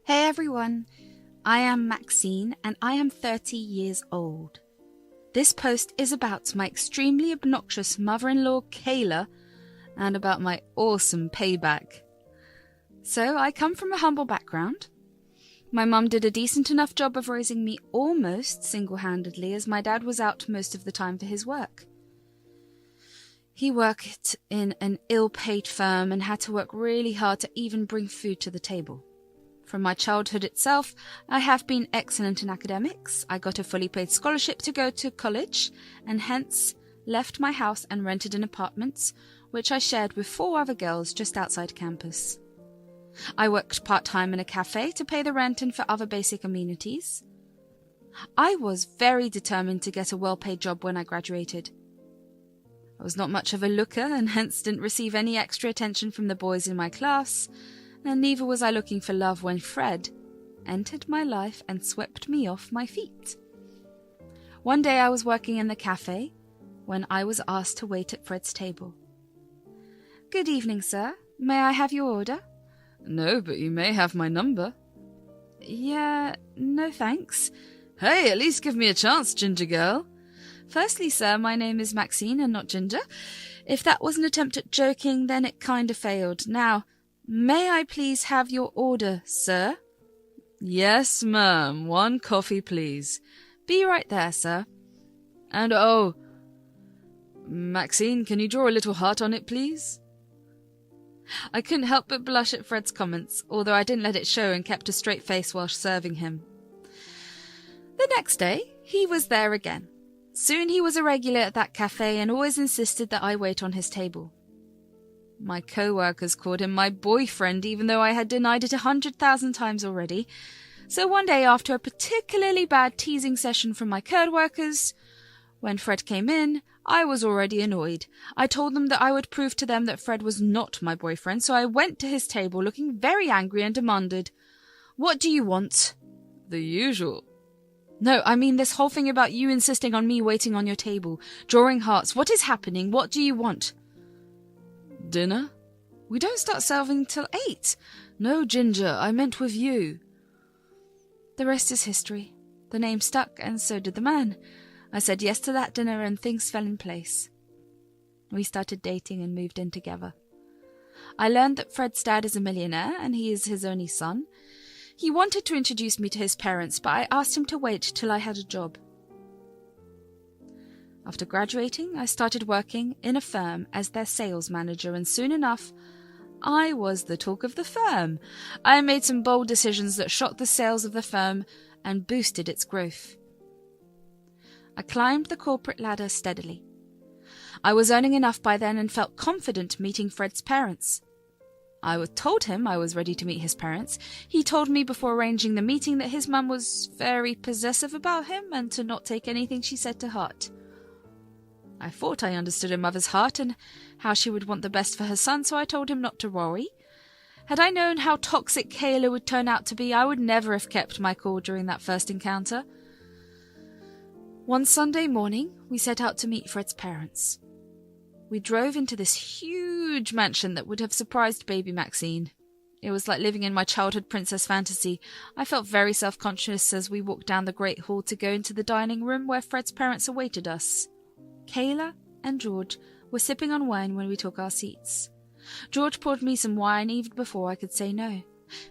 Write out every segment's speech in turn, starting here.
Hey everyone, I am Maxine and I am 30 years old. This post is about my extremely obnoxious mother-in-law Kayla and about my awesome payback. So I come from a humble background. My mum did a decent enough job of raising me almost single-handedly as my dad was out most of the time for his work. He worked in an ill-paid firm and had to work really hard to even bring food to the table. From my childhood itself, I have been excellent in academics. I got a fully paid scholarship to go to college and hence left my house and rented an apartment, which I shared with 4 other girls just outside campus. I worked part-time in a cafe to pay the rent and for other basic amenities. I was very determined to get a well-paid job when I graduated. I was not much of a looker and hence didn't receive any extra attention from the boys in my class, and neither was I looking for love when Fred entered my life and swept me off my feet. One day I was working in the cafe when I was asked to wait at Fred's table. "Good evening, sir. May I have your order?" "No, but you may have my number." "Yeah, no thanks." "Hey, at least give me a chance, Ginger girl." "Firstly, sir, my name is Maxine and not Ginger. If that was an attempt at joking, then it kind of failed. Now, may I please have your order, sir?" "Yes, ma'am. 1 coffee, please." "Be right there, sir." "And Maxine, can you draw a little heart on it, please?" I couldn't help but blush at Fred's comments, although I didn't let it show and kept a straight face while serving him. The next day, he was there again. Soon he was a regular at that cafe and always insisted that I wait on his table. My co-workers called him my boyfriend, even though I had denied it 100,000 times already. So one day, after a particularly bad teasing session from my co-workers, when Fred came in, I was already annoyed. I told them that I would prove to them that Fred was not my boyfriend, so I went to his table looking very angry and demanded, "What do you want?" "The usual." "No, I mean this whole thing about you insisting on me waiting on your table, drawing hearts. What is happening? What do you want?" "Dinner?" "We don't start serving till 8. "No, Ginger, I meant with you." The rest is history. The name stuck, and so did the man. I said yes to that dinner, and things fell in place. We started dating and moved in together. I learned that Fred's dad is a millionaire, and he is his only son. He wanted to introduce me to his parents, but I asked him to wait till I had a job. After graduating, I started working in a firm as their sales manager, and soon enough, I was the talk of the firm. I made some bold decisions that shot the sales of the firm and boosted its growth. I climbed the corporate ladder steadily. I was earning enough by then and felt confident meeting Fred's parents. I told him I was ready to meet his parents. He told me before arranging the meeting that his mum was very possessive about him and to not take anything she said to heart. I thought I understood a mother's heart and how she would want the best for her son, so I told him not to worry. Had I known how toxic Kayla would turn out to be, I would never have kept my cool during that first encounter. One Sunday morning, we set out to meet Fred's parents. We drove into this huge mansion that would have surprised baby Maxine. It was like living in my childhood princess fantasy. I felt very self-conscious as we walked down the great hall to go into the dining room where Fred's parents awaited us. Kayla and George were sipping on wine when we took our seats. George poured me some wine even before I could say no.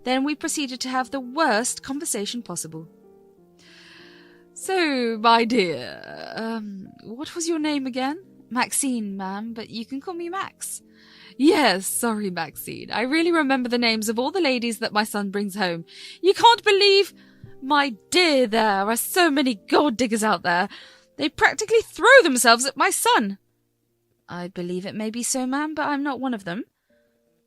Then we proceeded to have the worst conversation possible. "So, my dear, what was your name again?" "Maxine, ma'am, but you can call me Max." "Yes, sorry, Maxine. I really remember the names of all the ladies that my son brings home. You can't believe, my dear, there are so many gold diggers out there. They practically throw themselves at my son." "I believe it may be so, ma'am, but I'm not one of them."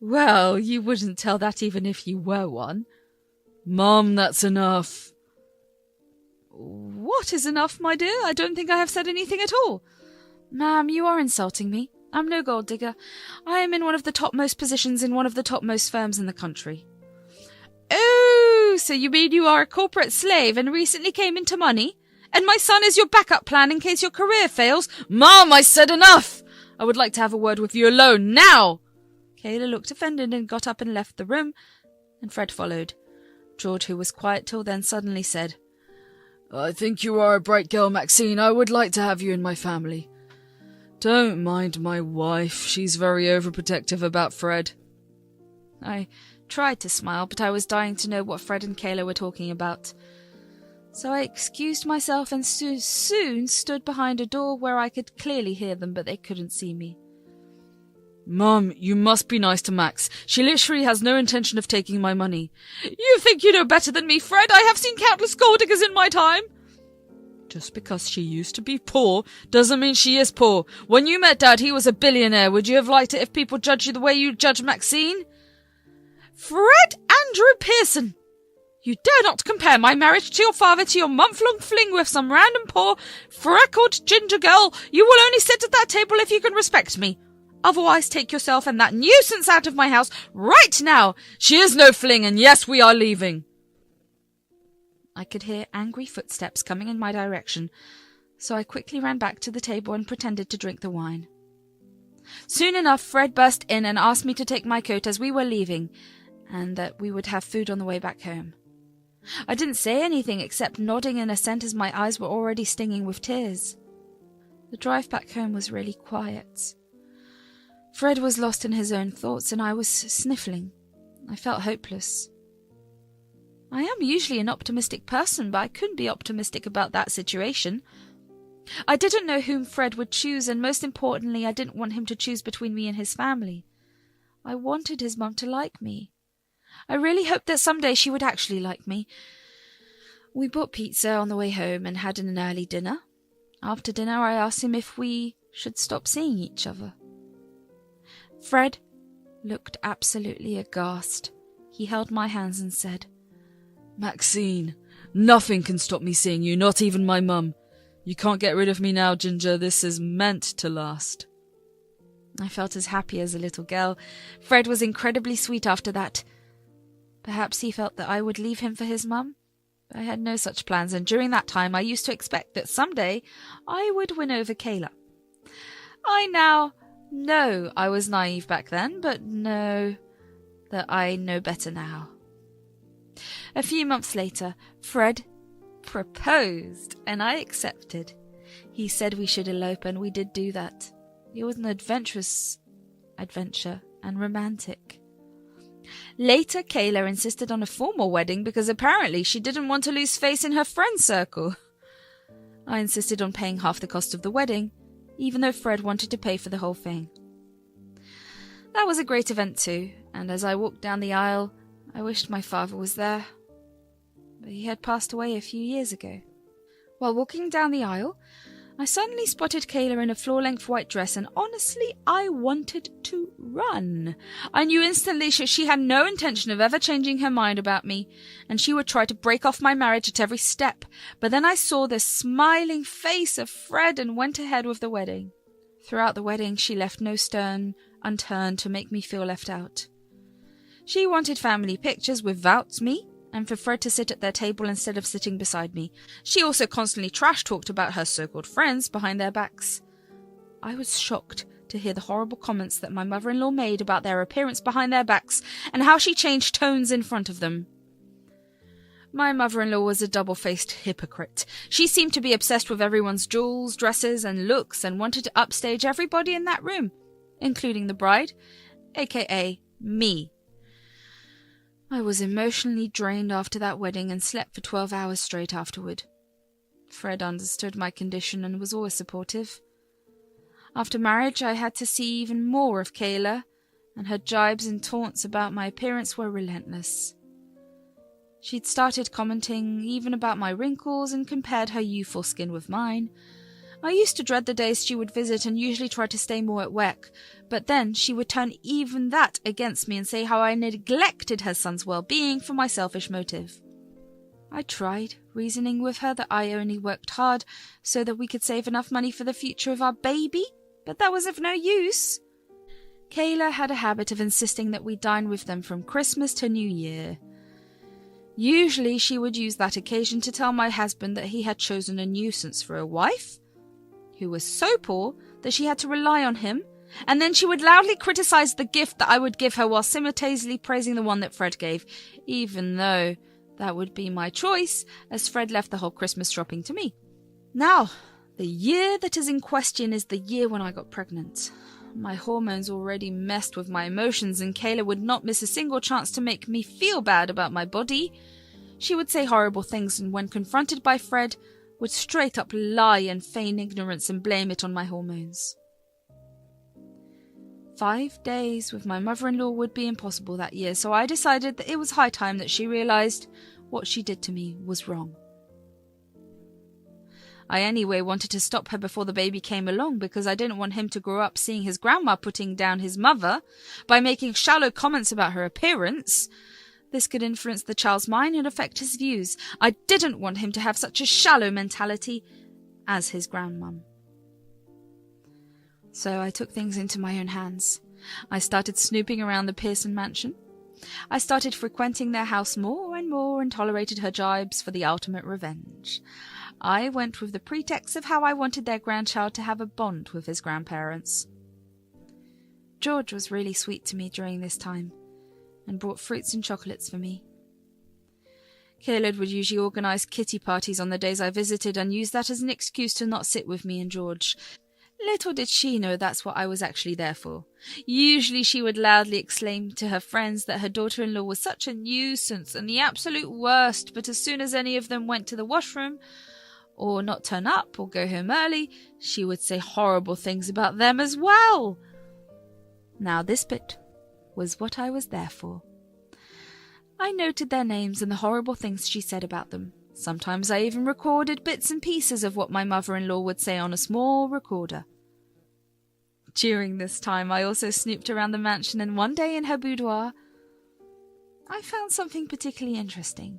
"Well, you wouldn't tell that even if you were one." "Mum, that's enough." "What is enough, my dear? I don't think I have said anything at all." "Ma'am, you are insulting me. I'm no gold digger. I am in one of the topmost positions in one of the topmost firms in the country." "Oh, so you mean you are a corporate slave and recently came into money? And my son is your backup plan in case your career fails?" "Mum, I said enough! I would like to have a word with you alone, now!" Kayla looked offended and got up and left the room, and Fred followed. George, who was quiet till then, suddenly said, I think you are a bright girl, Maxine. I would like to have you in my family. Don't mind my wife. She's very overprotective about Fred. I tried to smile, but I was dying to know what Fred and Kayla were talking about. So I excused myself and soon stood behind a door where I could clearly hear them, but they couldn't see me. Mum, you must be nice to Max. She literally has no intention of taking my money. You think you know better than me, Fred? I have seen countless gold diggers in my time. Just because she used to be poor doesn't mean she is poor. When you met Dad, he was a billionaire. Would you have liked it if people judged you the way you judge Maxine? Fred Andrew Pearson! You dare not compare my marriage to your father to your month-long fling with some random poor, freckled ginger girl. You will only sit at that table if you can respect me. Otherwise, take yourself and that nuisance out of my house right now. She is no fling, and yes, we are leaving. I could hear angry footsteps coming in my direction, so I quickly ran back to the table and pretended to drink the wine. Soon enough, Fred burst in and asked me to take my coat as we were leaving, and that we would have food on the way back home. I didn't say anything except nodding in assent as my eyes were already stinging with tears. The drive back home was really quiet. Fred was lost in his own thoughts, and I was sniffling. I felt hopeless. I am usually an optimistic person, but I couldn't be optimistic about that situation. I didn't know whom Fred would choose, and most importantly, I didn't want him to choose between me and his family. I wanted his mum to like me. I really hoped that someday she would actually like me. We bought pizza on the way home and had an early dinner. After dinner, I asked him if we should stop seeing each other. Fred looked absolutely aghast. He held my hands and said, Maxine, nothing can stop me seeing you, not even my mum. You can't get rid of me now, Ginger. This is meant to last. I felt as happy as a little girl. Fred was incredibly sweet after that. Perhaps he felt that I would leave him for his mum. I had no such plans, and during that time I used to expect that someday I would win over Kayla. I now know I was naive back then, but know that I know better now. A few months later, Fred proposed, and I accepted. He said we should elope, and we did do that. It was an adventurous adventure and romantic. Later, Kayla insisted on a formal wedding because apparently she didn't want to lose face in her friend circle. I insisted on paying half the cost of the wedding, even though Fred wanted to pay for the whole thing. That was a great event too, and as I walked down the aisle, I wished my father was there. But he had passed away a few years ago. While walking down the aisle, I suddenly spotted Kayla in a floor-length white dress, and honestly, I wanted to run. I knew instantly she had no intention of ever changing her mind about me, and she would try to break off my marriage at every step. But then I saw the smiling face of Fred and went ahead with the wedding. Throughout the wedding, she left no stone unturned to make me feel left out. She wanted family pictures without me, and for Fred to sit at their table instead of sitting beside me. She also constantly trash-talked about her so-called friends behind their backs. I was shocked to hear the horrible comments that my mother-in-law made about their appearance behind their backs and how she changed tones in front of them. My mother-in-law was a double-faced hypocrite. She seemed to be obsessed with everyone's jewels, dresses, and looks, and wanted to upstage everybody in that room, including the bride, aka me. I was emotionally drained after that wedding and slept for 12 hours straight afterward. Fred understood my condition and was always supportive. After marriage, I had to see even more of Kayla, and her jibes and taunts about my appearance were relentless. She'd started commenting even about my wrinkles and compared her youthful skin with mine. I used to dread the days she would visit and usually try to stay more at work, but then she would turn even that against me and say how I neglected her son's well-being for my selfish motive. I tried, reasoning with her that I only worked hard so that we could save enough money for the future of our baby, but that was of no use. Kayla had a habit of insisting that we dine with them from Christmas to New Year. Usually she would use that occasion to tell my husband that he had chosen a nuisance for a wife, who was so poor that she had to rely on him, and then she would loudly criticize the gift that I would give her while simultaneously praising the one that Fred gave, even though That would be my choice, as Fred left the whole Christmas shopping to me. Now, the year that is in question is the year when I got pregnant. My hormones already messed with my emotions, and Kayla would not miss a single chance to make me feel bad about my body. She would say horrible things, and when confronted by Fred, would straight up lie and feign ignorance and blame it on my hormones. 5 days with my mother-in-law would be impossible that year, so I decided that it was high time that she realized what she did to me was wrong. I anyway wanted to stop her before the baby came along, because I didn't want him to grow up seeing his grandma putting down his mother by making shallow comments about her appearance. This could influence the child's mind and affect his views. I didn't want him to have such a shallow mentality as his grandmum. So I took things into my own hands. I started snooping around the Pearson mansion. I started frequenting their house more and more and tolerated her jibes for the ultimate revenge. I went with the pretext of how I wanted their grandchild to have a bond with his grandparents. George was really sweet to me during this time and brought fruits and chocolates for me. Caleb would usually organise kitty parties on the days I visited and use that as an excuse to not sit with me and George. Little did she know that's what I was actually there for. Usually she would loudly exclaim to her friends that her daughter-in-law was such a nuisance and the absolute worst, but as soon as any of them went to the washroom, or not turn up or go home early, she would say horrible things about them as well. Now this bit was what I was there for. I noted their names and the horrible things she said about them. Sometimes I even recorded bits and pieces of what my mother-in-law would say on a small recorder. During this time, I also snooped around the mansion, and one day in her boudoir, I found something particularly interesting.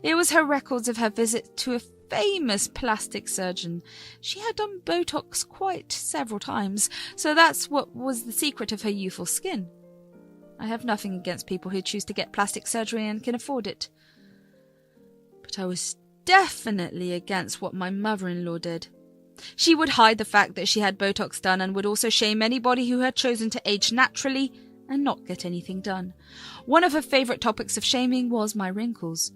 It was her records of her visit to a famous plastic surgeon. She had done Botox quite several times, so that's what was the secret of her youthful skin. I have nothing against people who choose to get plastic surgery and can afford it. But I was definitely against what my mother-in-law did. She would hide the fact that she had Botox done and would also shame anybody who had chosen to age naturally and not get anything done. One of her favourite topics of shaming was my wrinkles.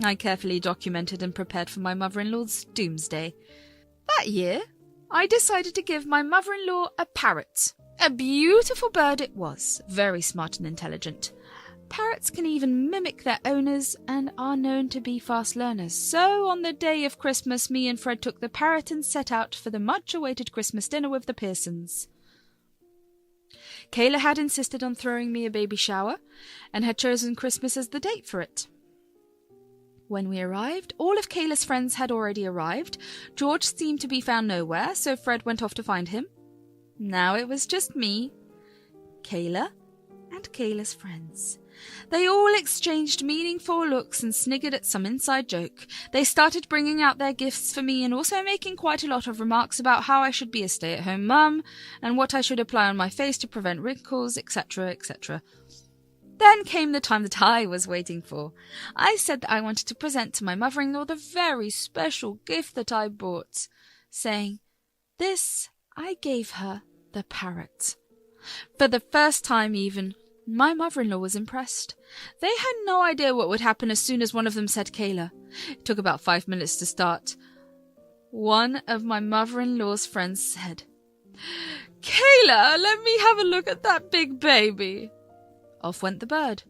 I carefully documented and prepared for my mother-in-law's doomsday. That year, I decided to give my mother-in-law a parrot. A beautiful bird it was, very smart and intelligent. Parrots can even mimic their owners and are known to be fast learners. So on the day of Christmas, me and Fred took the parrot and set out for the much-awaited Christmas dinner with the Pearsons. Kayla had insisted on throwing me a baby shower and had chosen Christmas as the date for it. When we arrived, all of Kayla's friends had already arrived. George seemed to be found nowhere, so Fred went off to find him. Now it was just me, Kayla, and Kayla's friends. They all exchanged meaningful looks and sniggered at some inside joke. They started bringing out their gifts for me and also making quite a lot of remarks about how I should be a stay-at-home mum and what I should apply on my face to prevent wrinkles, etc., etc. Then came the time that I was waiting for. I said that I wanted to present to my mother-in-law the very special gift that I bought, saying, "This I gave her the parrot." For the first time even, my mother-in-law was impressed. They had no idea what would happen as soon as one of them said Kayla. It took about 5 minutes to start. One of my mother-in-law's friends said, "Kayla, let me have a look at that big baby." Off went the bird.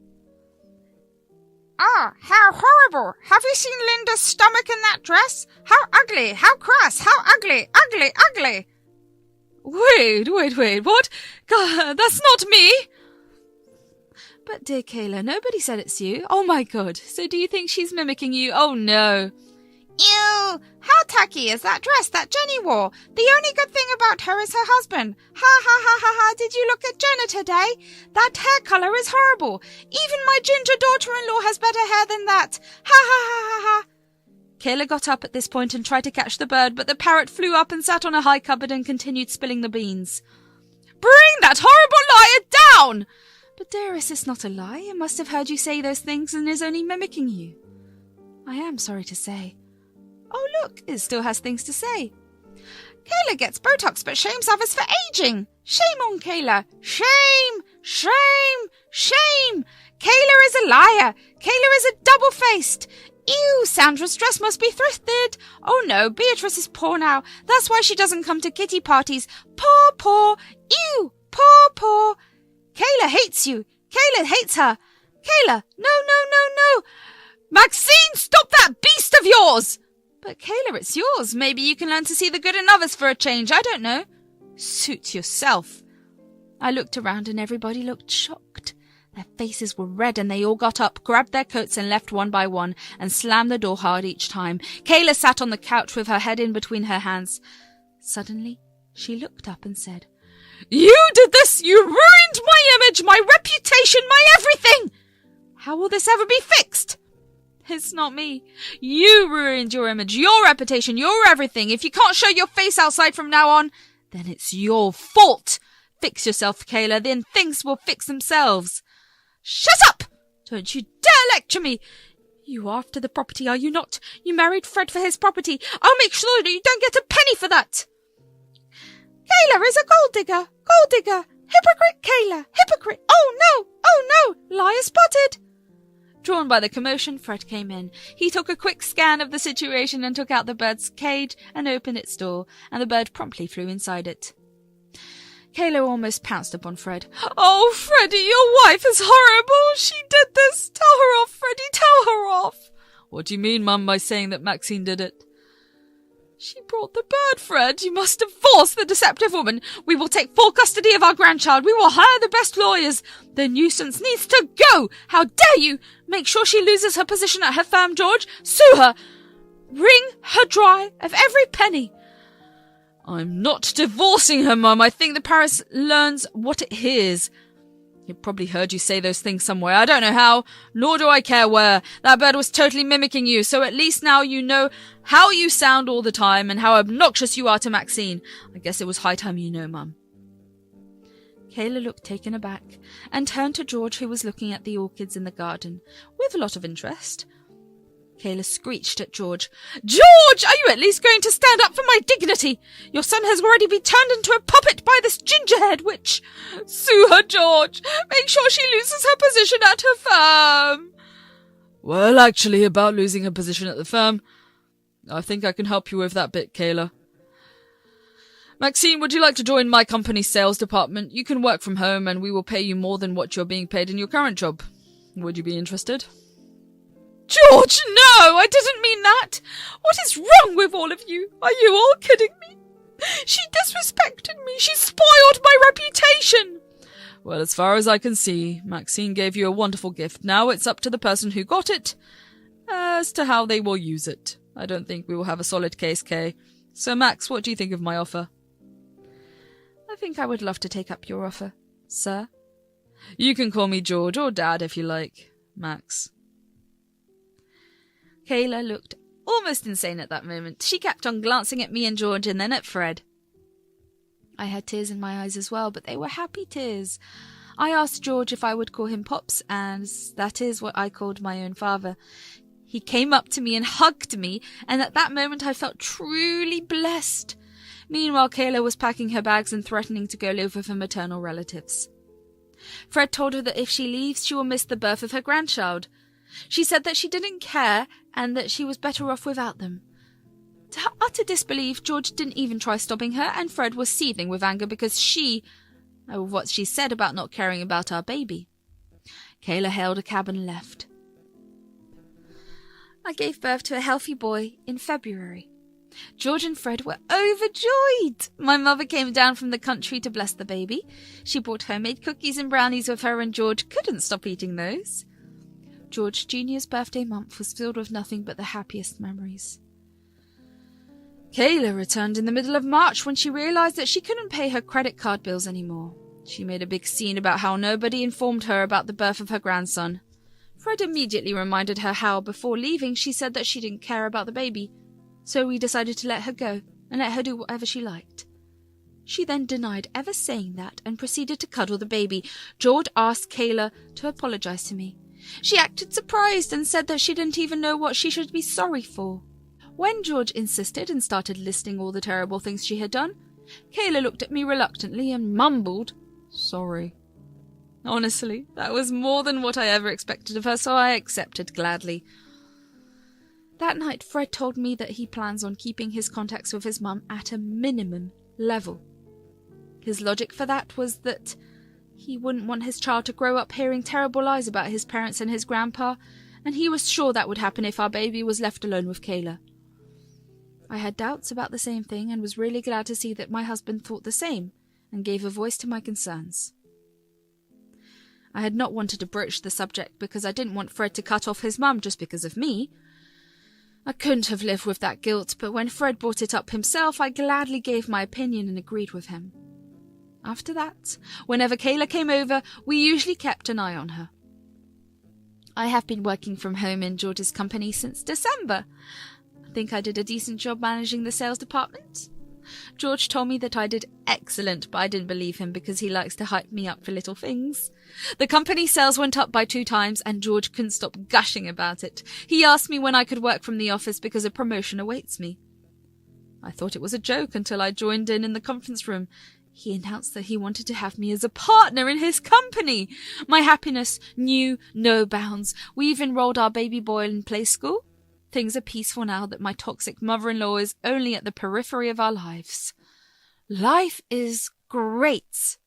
"Ah, how horrible! Have you seen Linda's stomach in that dress? How ugly! How crass! How ugly! Ugly! Ugly!" Wait, what? God, that's not me! But dear Kayla, nobody said it's you. Oh my god, so do you think she's mimicking you? Oh no. Ew! How tacky is that dress that Jenny wore? The only good thing about her is her husband. Ha ha ha ha ha! Did you look at Jenna today? That hair colour is horrible. Even my ginger daughter-in-law has better hair than that. Ha ha ha ha ha! Kayla got up at this point and tried to catch the bird, but the parrot flew up and sat on a high cupboard and continued spilling the beans. "Bring that horrible liar down!" "But dearest, it's not a lie. It must have heard you say those things and is only mimicking you." "I am sorry to say." "Oh look, it still has things to say." Kayla gets Botox but shames others for aging. Shame on Kayla. Shame! Shame! Shame! Kayla is a liar. Kayla is a double-faced. Ew, Sandra's dress must be thrifted. Oh no, Beatrice is poor now. That's why she doesn't come to kitty parties. Poor. Ew, poor. Kayla hates you. Kayla hates her. Kayla, no. Maxine, stop that beast of yours! But Kayla, it's yours. Maybe you can learn to see the good in others for a change. I don't know. Suit yourself. I looked around and everybody looked shocked. Their faces were red and they all got up, grabbed their coats and left one by one and slammed the door hard each time. Kayla sat on the couch with her head in between her hands. Suddenly, she looked up and said, You did this! You ruined my image, my reputation, my everything! How will this ever be fixed? It's not me. You ruined your image, your reputation, your everything. If you can't show your face outside from now on, then it's your fault. Fix yourself, Kayla, then things will fix themselves. Shut up! Don't you dare lecture me! You are after the property, are you not? You married Fred for his property. I'll make sure that you don't get a penny for that. Kayla is a gold digger. Hypocrite, Kayla. Hypocrite. Oh no. Liar spotted. Drawn by the commotion, Fred came in. He took a quick scan of the situation and took out the bird's cage and opened its door, and the bird promptly flew inside it. Kayla almost pounced upon Fred. Oh, Freddie, your wife is horrible. She did this. Tell her off, Freddie. Tell her off. What do you mean, Mum, by saying that Maxine did it? She brought the bird, Fred. You must divorce the deceptive woman. We will take full custody of our grandchild. We will hire the best lawyers. The Nuisance needs to go. How dare you? Make sure she loses her position at her firm, George. Sue her. Wring her dry of every penny. I'm not divorcing her, Mum. I think the Parrot learns what it hears. He probably heard you say those things somewhere. I don't know how, nor do I care where. That bird was totally mimicking you, so at least now you know how you sound all the time and how obnoxious you are to Maxine. I guess it was high time you know, Mum. Kayla looked taken aback and turned to George, who was looking at the orchids in the garden with a lot of interest. Kayla screeched at George. George, are you at least going to stand up for my dignity? Your son has already been turned into a puppet by this gingerhead witch. Sue her, George. Make sure she loses her position at her firm. Well, actually, about losing her position at the firm, I think I can help you with that bit, Kayla. Maxine, would you like to join my company's sales department? You can work from home and we will pay you more than what you're being paid in your current job. Would you be interested? George, no, I didn't mean that. What is wrong with all of you? Are you all kidding me? She disrespected me. She spoiled my reputation. Well, as far as I can see, Maxine gave you a wonderful gift. Now it's up to the person who got it as to how they will use it. I don't think we will have a solid case, Kay. So, Max, what do you think of my offer? I think I would love to take up your offer, sir. You can call me George or Dad if you like, Max. Kayla looked almost insane at that moment. She kept on glancing at me and George and then at Fred. I had tears in my eyes as well, but they were happy tears. I asked George if I would call him Pops, and that is what I called my own father. He came up to me and hugged me, and at that moment I felt truly blessed. Meanwhile, Kayla was packing her bags and threatening to go live with her maternal relatives. Fred told her that if she leaves, she will miss the birth of her grandchild. She said that she didn't care and that she was better off without them. To her utter disbelief, George didn't even try stopping her, and Fred was seething with anger because of what she said about not caring about our baby. Kayla hailed a cab and left. I gave birth to a healthy boy in February. George and Fred were overjoyed. My mother came down from the country to bless the baby. She brought homemade cookies and brownies with her, and George couldn't stop eating those. George Jr.'s birthday month was filled with nothing but the happiest memories. Kayla returned in the middle of March when she realized that she couldn't pay her credit card bills anymore. She made a big scene about how nobody informed her about the birth of her grandson. Fred immediately reminded her how, before leaving, she said that she didn't care about the baby, so we decided to let her go and let her do whatever she liked. She then denied ever saying that and proceeded to cuddle the baby. George asked Kayla to apologize to me. She acted surprised and said that she didn't even know what she should be sorry for. When George insisted and started listing all the terrible things she had done, Kayla looked at me reluctantly and mumbled, "Sorry." Honestly, that was more than what I ever expected of her, so I accepted gladly. That night, Fred told me that he plans on keeping his contacts with his mum at a minimum level. His logic for that was that he wouldn't want his child to grow up hearing terrible lies about his parents and his grandpa, and he was sure that would happen if our baby was left alone with Kayla. I had doubts about the same thing and was really glad to see that my husband thought the same and gave a voice to my concerns. I had not wanted to broach the subject because I didn't want Fred to cut off his mum just because of me. I couldn't have lived with that guilt, but when Fred brought it up himself, I gladly gave my opinion and agreed with him. After that, whenever Kayla came over, we usually kept an eye on her. I have been working from home in George's company since December. I think I did a decent job managing the sales department. George told me that I did excellent, but I didn't believe him because he likes to hype me up for little things. The company sales went up by 2 times and George couldn't stop gushing about it. He asked me when I could work from the office because a promotion awaits me. I thought it was a joke until I joined in the conference room. He announced that he wanted to have me as a partner in his company. My happiness knew no bounds. We even enrolled our baby boy in play school. Things are peaceful now that my toxic mother-in-law is only at the periphery of our lives. Life is great.